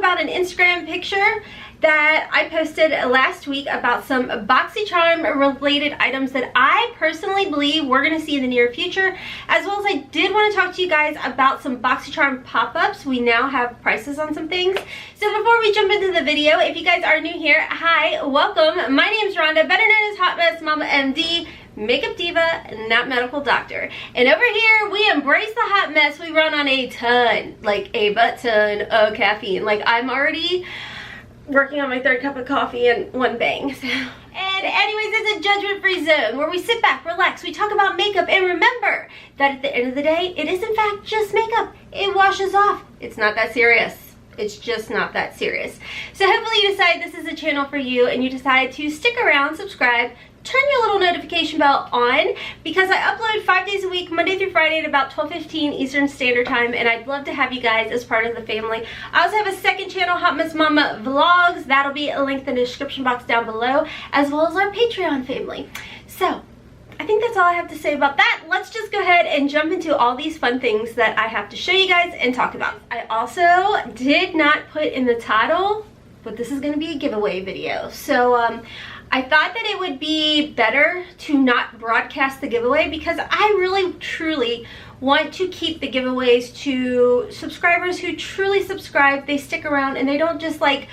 about an Instagram picture that I posted last week about some BoxyCharm related items that I personally believe we're going to see in the near future, as well as I did want to talk to you guys about some BoxyCharm pop-ups. We now have prices on some things. So before we jump into the video, if you guys are new here, hi, welcome. My name is Rhonda, better known as HOTMESSMOMMAMD, makeup diva, not medical doctor. And over here, we embrace the hot mess. We run on a ton, like a butt ton of caffeine. Like I'm already working on my third cup of coffee in one bang. And anyways, it's a judgment-free zone where we sit back, relax, we talk about makeup, and remember that at the end of the day, it is in fact just makeup. It washes off. It's not that serious. It's just not that serious. So hopefully you decide this is a channel for you and you decide to stick around, subscribe, turn your little notification bell on, because I upload 5 days a week, Monday through Friday at about 12:15 Eastern Standard Time, and I'd love to have you guys as part of the family. I also have a second channel, Hot Mess Mama Vlogs. That'll be linked in the description box down below, as well as our Patreon family. So I think that's all I have to say about that. Let's just go ahead and jump into all these fun things that I have to show you guys and talk about. I also did not put in the title, but this is going to be a giveaway video. So I thought that it would be better to not broadcast the giveaway, because I really truly want to keep the giveaways to subscribers who truly subscribe. They stick around and they don't just like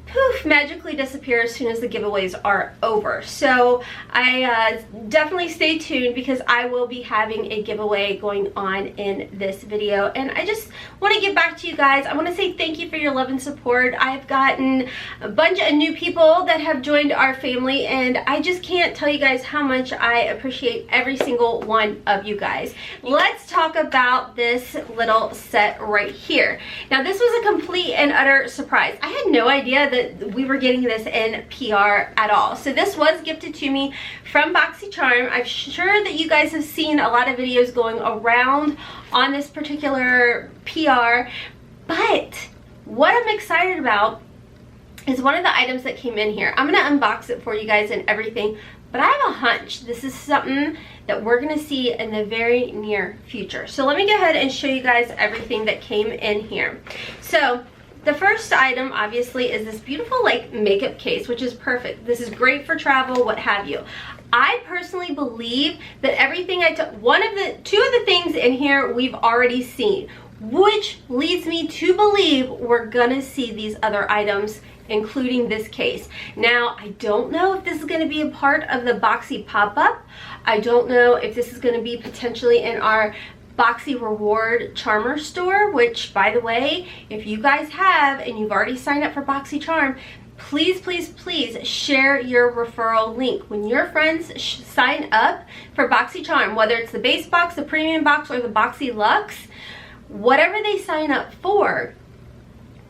poof, magically disappear as soon as the giveaways are over. So I definitely stay tuned, because I will be having a giveaway going on in this video. And I just want to get back to you guys. I want to say thank you for your love and support. I've gotten a bunch of new people that have joined our family, and I just can't tell you guys how much I appreciate every single one of you guys. Let's talk about this little set right here. Now, this was a complete and utter surprise. I had no idea that we were getting this in PR at all. So this was gifted to me from Boxycharm. I'm sure that you guys have seen a lot of videos going around on this particular PR, but what I'm excited about is one of the items that came in here. I'm going to unbox it for you guys and everything, but I have a hunch this is something that we're going to see in the very near future. So let me go ahead and show you guys everything that came in here. So the first item obviously is this beautiful like makeup case, which is perfect. This is great for travel, what have you. I personally believe that everything I took, two of the things in here we've already seen, which leads me to believe we're gonna see these other items, including this case. Now, I don't know if this is going to be a part of the Boxy pop-up. I don't know if this is going to be potentially in our Boxy Reward Charmer store, which, by the way, if you guys have and you've already signed up for Boxycharm, please, please, please share your referral link. When your friends sign up for Boxycharm, whether it's the base box, the premium box, or the Boxy Luxe, whatever they sign up for,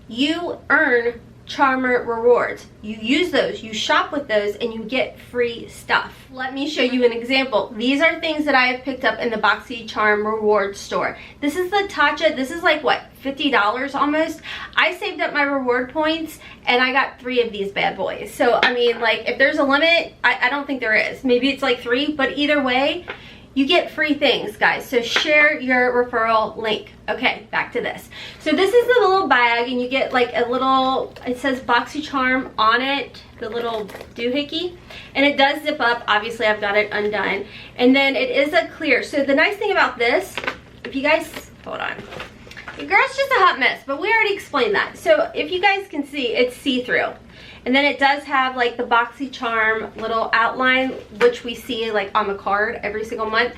you earn Charmer rewards. You use those, you shop with those, and you get free stuff. Let me show you an example. These are things that I have picked up in the Boxycharm reward store. This is the Tatcha. This is like what, $50 almost. I saved up my reward points and I got 3 of these bad boys. So I mean, like, if there's a limit, I don't think there is. Maybe it's like 3, but either way, you get free things, guys. So share your referral link. Okay, back to this. So this is the little bag, and you get like a little, it says Boxycharm on it, the little doohickey, and it does zip up. Obviously, I've got it undone. And then it is a clear. So the nice thing about this, if you guys, hold on. Your girl's just a hot mess, but we already explained that. So if you guys can see, it's see-through. And then it does have like the Boxycharm little outline, which we see like on the card every single month.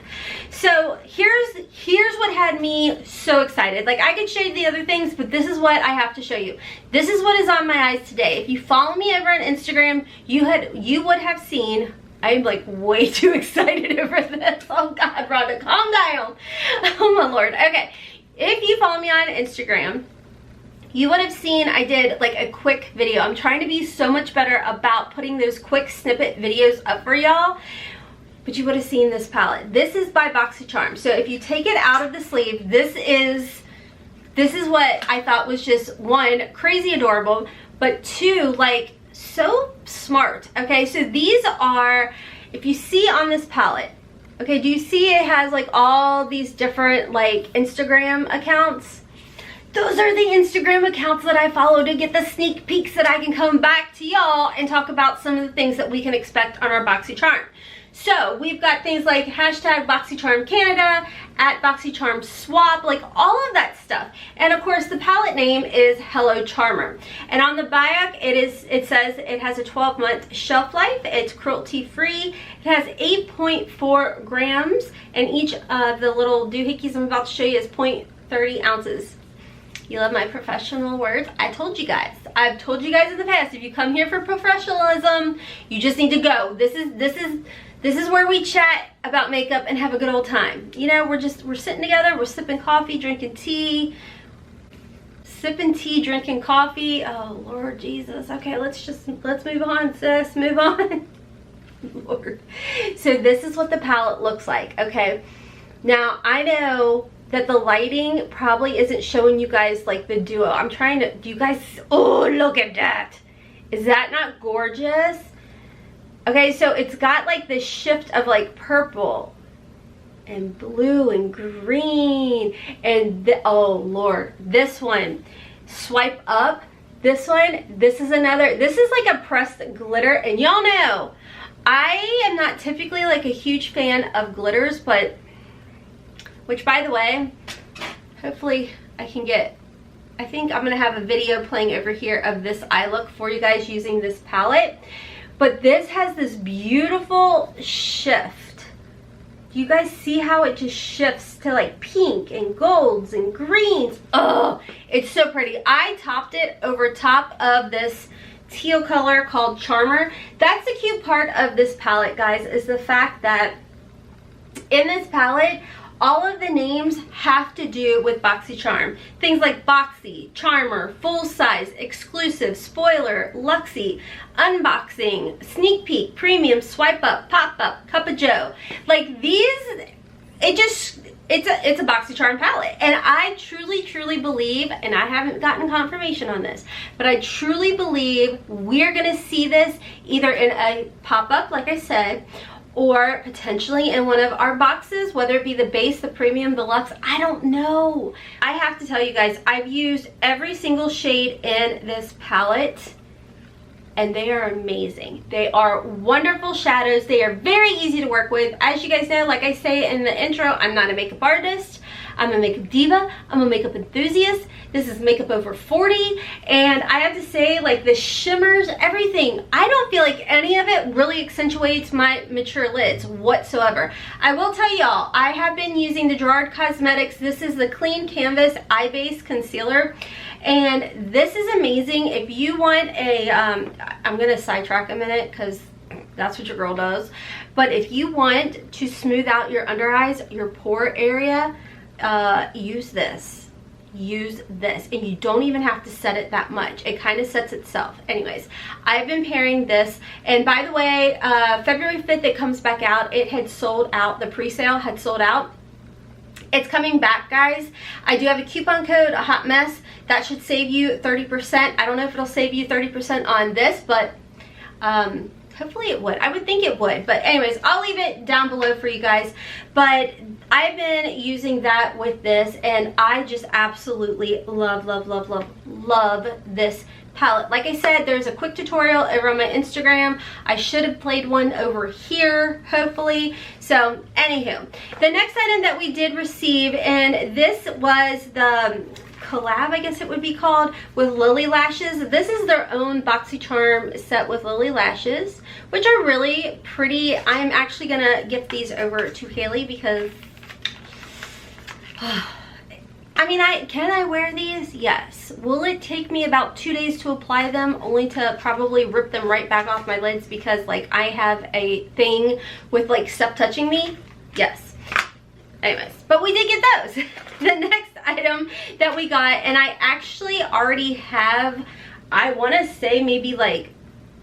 So here's what had me so excited. Like, I could show you the other things, but this is what I have to show you. This is what is on my eyes today. If you follow me over on Instagram, you would have seen, I'm like way too excited over this. Oh God, Rhonda, calm down. Oh my Lord. Okay, if you follow me on Instagram, you would have seen I did like a quick video. I'm trying to be so much better about putting those quick snippet videos up for y'all, but you would have seen this palette. This is by Boxycharm. So if you take it out of the sleeve, this is what I thought was just, 1, crazy adorable, but 2, like so smart. Okay, so these are, if you see on this palette, okay, do you see it has like all these different like Instagram accounts? those are the Instagram accounts that I follow to get the sneak peeks that I can come back to y'all and talk about some of the things that we can expect on our BoxyCharm. So we've got things like hashtag BoxyCharm Canada, at BoxyCharm Swap, like all of that stuff. And of course the palette name is Hello Charmer. And on the back it says it has a 12-month shelf life. It's cruelty free. It has 8.4 grams and each of the little doohickeys I'm about to show you is 0.30 ounces. You love my professional words. I told you guys. I've told you guys in the past, if you come here for professionalism, you just need to go. This is where we chat about makeup and have a good old time. You know, we're sitting together, we're sipping coffee, drinking tea, sipping tea, drinking coffee. Oh, Lord Jesus. Okay, let's move on, sis, move on. Lord. So this is what the palette looks like, okay? Now, I know that the lighting probably isn't showing you guys like the duo. I'm trying to, do you guys, oh, look at that. Is that not gorgeous? Okay, so it's got like this shift of like purple and blue and green and oh Lord, this one, swipe up, this one, this is like a pressed glitter. And y'all know, I am not typically like a huge fan of glitters, but, which by the way, hopefully I can get, I think I'm gonna have a video playing over here of this eye look for you guys using this palette. But this has this beautiful shift. Do you guys see how it just shifts to like pink and golds and greens? Oh, it's so pretty. I topped it over top of this teal color called Charmer. That's the cute part of this palette, guys, is the fact that in this palette, all of the names have to do with BoxyCharm. Things like Boxy, Charmer, Full Size, Exclusive, Spoiler, Luxy, Unboxing, Sneak Peek, Premium, Swipe Up, Pop Up, Cup of Joe. Like these, it's a BoxyCharm palette. And I truly believe, and I haven't gotten confirmation on this, but I truly believe we're gonna see this either in a pop-up, like I said, or potentially in one of our boxes, whether it be the base, the premium, the luxe, I don't know. I have to tell you guys, I've used every single shade in this palette and they are amazing. They are wonderful shadows. They are very easy to work with. As you guys know, like I say in the intro, I'm not a makeup artist. I'm a makeup diva. I'm a makeup enthusiast. This is makeup over 40. And I have to say, like the shimmers, everything, I don't feel like any of it really accentuates my mature lids whatsoever. I will tell y'all, I have been using the Gerard Cosmetics. This is the Clean Canvas Eye Base Concealer. And this is amazing. If you want a, I'm gonna sidetrack a minute because that's what your girl does. But if you want to smooth out your under eyes, your pore area, use this. Use this, and you don't even have to set it that much. It kind of sets itself. Anyways, I've been pairing this, and by the way, February 5th it comes back out. It had sold out. The pre-sale had sold out. It's coming back, guys. I do have a coupon code, a hot mess, that should save you 30%. I don't know if it'll save you 30% on this, but hopefully it would. I would think it would. But anyways, I'll leave it down below for you guys. But I've been using that with this, and I just absolutely love this palette. Like I said, there's a quick tutorial over on my Instagram. I should have played one over here, hopefully. So, anywho, the next item that we did receive, and this was the collab, I guess it would be called, with Lily Lashes. This is their own BoxyCharm set with Lily Lashes, which are really pretty. I'm actually gonna gift these over to Haley because I mean, can I wear these? Yes. Will it take me about 2 days to apply them, only to probably rip them right back off my lids because like I have a thing with like stuff touching me? Yes. Anyways, but we did get those. The next item that we got, and I actually already have, I want to say maybe like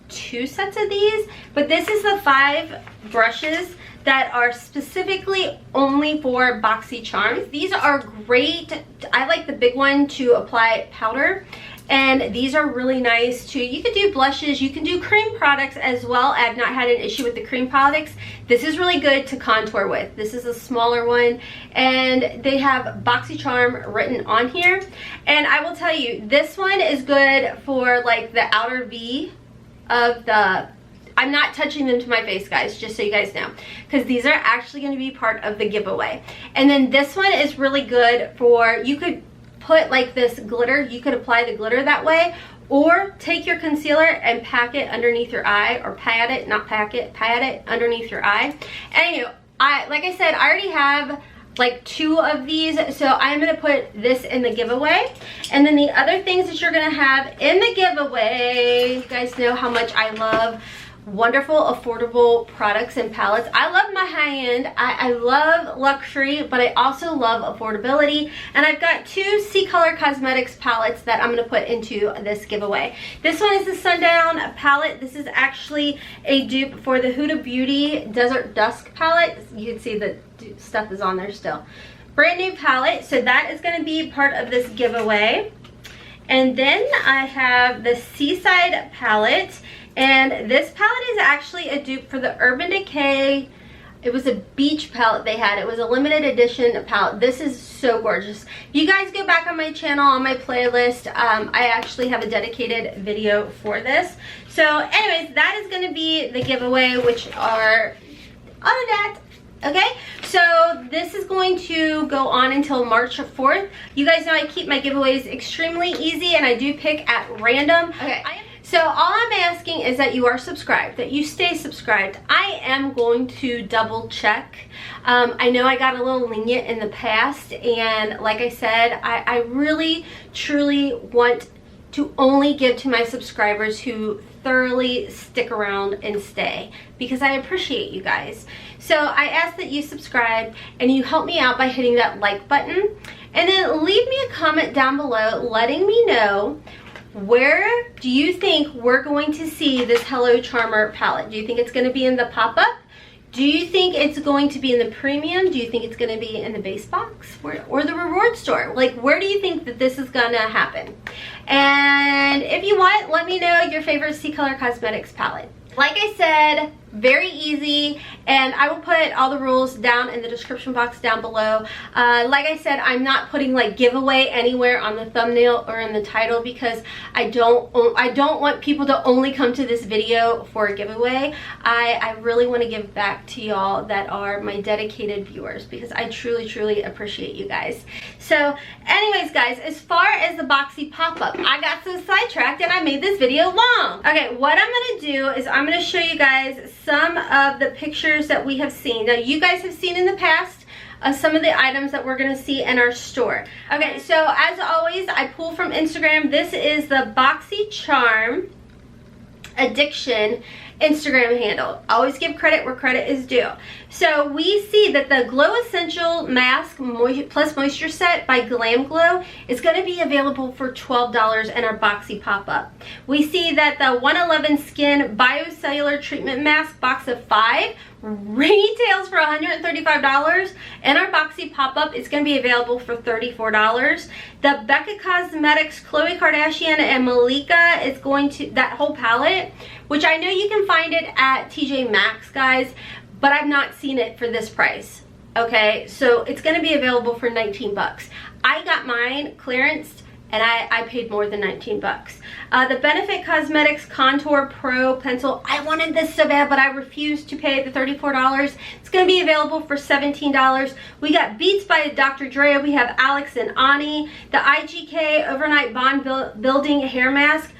2 sets of these, but this is the 5 brushes that are specifically only for BoxyCharm. These are great. I like the big one to apply powder, and these are really nice too. You could do blushes, you can do cream products as well. I've not had an issue with the cream products. This is really good to contour with. This is a smaller one, and they have BoxyCharm written on here. And I will tell you, this one is good for like the outer V of the, I'm not touching them to my face, guys, just so you guys know, because these are actually going to be part of the giveaway. And then this one is really good for, you could put like this glitter, you could apply the glitter that way, or take your concealer and pack it underneath your eye, or pat it, not pack it, pat it underneath your eye. And you know, like I said, I already have like 2 of these, so I'm gonna put this in the giveaway. And then the other things that you're gonna have in the giveaway, you guys know how much I love wonderful affordable products and palettes. I love my high-end, I love luxury, but I also love affordability. And I've got 2 C-Color Cosmetics palettes that I'm going to put into this giveaway. This one is the Sundown palette. This is actually a dupe for the Huda Beauty Desert Dusk palette. You can see the stuff is on there still. Brand new palette, so that is going to be part of this giveaway. And then I have the Seaside palette. And this palette is actually a dupe for the Urban Decay. It was a beach palette they had. It was a limited edition palette. This is so gorgeous. If you guys go back on my channel, on my playlist, I actually have a dedicated video for this. So anyways, that is going to be the giveaway, which are all of that. Okay, so this is going to go on until March 4th. You guys know I keep my giveaways extremely easy, and I do pick at random. Okay. So all I'm asking is that you are subscribed, that you stay subscribed. I am going to double check. I know I got a little lenient in the past, and like I said, I really, truly want to only give to my subscribers who thoroughly stick around and stay, because I appreciate you guys. So I ask that you subscribe and you help me out by hitting that like button, and then leave me a comment down below letting me know, where do you think we're going to see this Hello Charmer palette? Do you think it's going to be in the pop-up? Do you think it's going to be in the premium? Do you think it's going to be in the base box or the reward store? Like, where do you think that this is going to happen? And if you want, let me know your favorite C-Color Cosmetics palette. Like I said, very easy, and I will put all the rules down in the description box down below. Like I said, I'm not putting like giveaway anywhere on the thumbnail or in the title, because I don't want people to only come to this video for a giveaway. I really want to give back to y'all that are my dedicated viewers, because I truly appreciate you guys. So anyways, guys, as far as the Boxy pop-up, I got so sidetracked and I made this video long. Okay, what I'm going to do is I'm going to show you guys some of the pictures that we have seen. Now, you guys have seen in the past some of the items that we're going to see in our store. Okay, so as always, I pull from Instagram. This is the Boxycharm Addiction Instagram handle. Always give credit where credit is due. So we see that the Glow Essential Mask Plus Moisture Set by Glam Glow is going to be available for $12 in our Boxy pop-up. We see that the 111 Skin Biocellular Treatment Mask box of 5 retails for $135, and our Boxy pop-up is going to be available for $34. The Becca Cosmetics Khloe Kardashian and Malika is going to, that whole palette, which I know you can find it at TJ Maxx, guys, but I've not seen it for this price. Okay, so it's going to be available for 19 bucks. I got mine clearance, and I paid more than 19 bucks. The Benefit Cosmetics Contour Pro Pencil. I wanted this so bad, but I refused to pay the $34. It's going to be available for $17. We got Beats by Dr. Dre. We have Alex and Ani. The IGK Overnight Bond Building Hair Mask.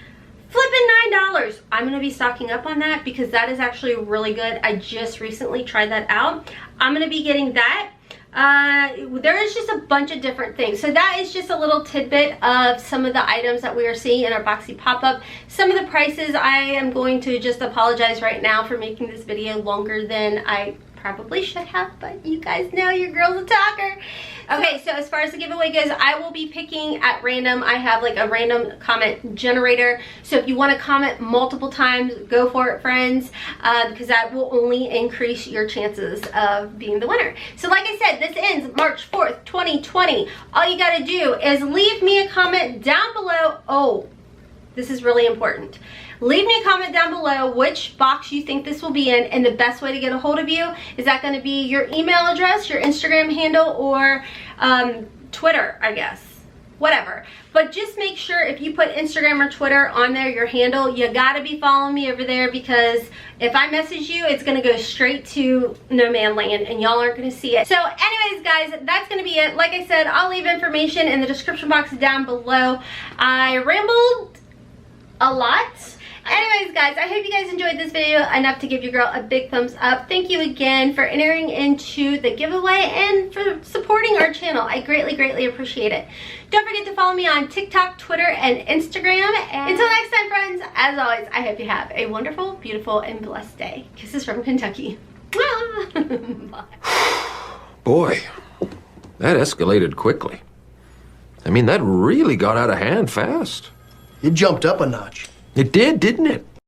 Flipping $9. I'm going to be stocking up on that because that is actually really good. I just recently tried that out. I'm going to be getting that. There is just a bunch of different things. So that is just a little tidbit of some of the items that we are seeing in our Boxy pop-up. Some of the prices, I am going to just apologize right now for making this video longer than I probably should have, but you guys know your girl's a talker. Okay, so as far as the giveaway goes, I will be picking at random. I have like a random comment generator. So if you want to comment multiple times, go for it, friends, because that will only increase your chances of being the winner. So like I said, this ends March 4th, 2020. All you got to do is leave me a comment down below. Oh, This is really important. Leave me a comment down below which box you think this will be in, and the best way to get a hold of you. Is that going to be your email address, your Instagram handle, or Twitter, I guess? Whatever. But just make sure if you put Instagram or Twitter on there, your handle, you gotta be following me over there, because if I message you, it's gonna go straight to no man land and y'all aren't gonna see it. So anyways, guys, that's gonna be it. Like I said, I'll leave information in the description box down below. I rambled a lot. Anyways, guys, I hope you guys enjoyed this video enough to give your girl a big thumbs up. Thank you again for entering into the giveaway and for supporting our channel. I greatly, greatly appreciate it. Don't forget to follow me on TikTok, Twitter, and Instagram. And until next time, friends, as always, I hope you have a wonderful, beautiful, and blessed day. Kisses from Kentucky. Bye. Boy, that escalated quickly. I mean, that really got out of hand fast. It jumped up a notch. It did, didn't it?